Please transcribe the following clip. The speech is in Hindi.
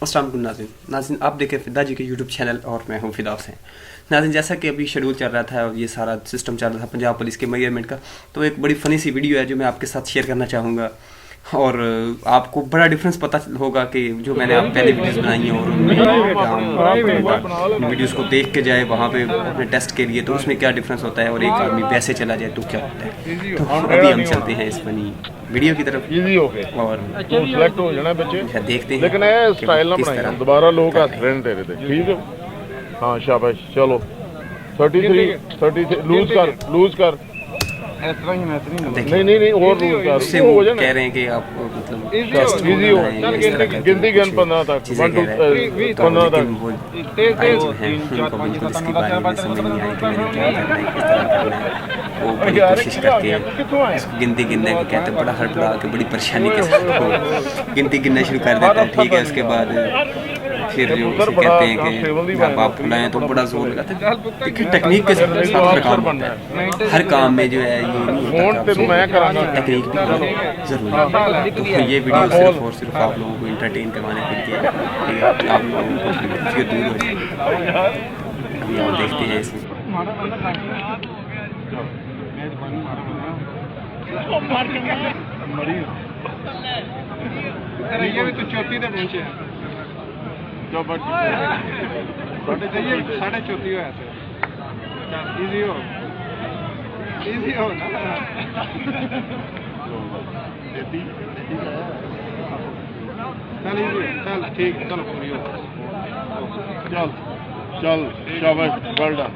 अस्सलाम वालेकुम नाज़रीन। नाज़रीन आप देखें फ़िदा जी के यूट्यूब चैनल और मैं हूँ फ़िदा हुसैन। नाज़रीन जैसा कि अभी शेड्यूल चल रहा था और ये सारा सिस्टम चल रहा था पंजाब पुलिस के मेजरमेंट का, तो एक बड़ी फ़नी सी वीडियो है जो मैं आपके साथ शेयर करना चाहूँगा और आपको बड़ा डिफरेंस पता होगा कि जो मैंने आप पहले वीडियोस बनाई हैं और उन वीडियोस को देख के जाए वहाँ पे अपने टेस्ट के लिए, तो उसमें क्या डिफरेंस होता है और एक आदमी वैसे चला जाए तो क्या होता है। तो अभी हम चलते हैं इस फनी वीडियो की तरफ और सिलेक्ट हो जाना बच्चे, देखते हैं लेकिन ये स्टाइल ना बनाई दोबारा लोग हंस रहे हैं तेरे पे। ठीक है, हाँ शाबाश। चलो 33 लूज कर इस तरह ही मैं नहीं और लूज कर। उससे वो कह रहे हैं कि आप मतलब टेस्ट इजी हो, गिनती गिन 15 तक, 1 2 15 तक। भाई जो हैं उनको बिल्कुल इसके बारे में समझ नहीं आई कि मैंने क्या करना है, किस तरह करना है। वो बड़ी कोशिश करते हैं इसको गिनती गिनने को, कहते हैं बड़ा हड़बड़ा के बड़ी परेशानी के साथ वो गिनती गिनना शुरू कर देते हैं। ठीक है, उसके बाद फिर जो कहते हैं कि जब आप बुलाएं तो बड़ा जोर लगाते हैं। देखिए टेक्निक के साथ हर काम होता है, हर काम में जो है ये टेक्निक भी जरूरी है। तो ये वीडियो सिर्फ और सिर्फ आप लोगों को इंटरटेन करवाने के लिए, आप लोगों को से दूर हो जाए। अभी आप देखते हैं इसमें ये भी तो चौथी तक पहुंचे साढ़े चौथी हो इजी हो ना। चल इजी चल ठीक, चलो पूरी हो। चल शाबाश, वेल डन।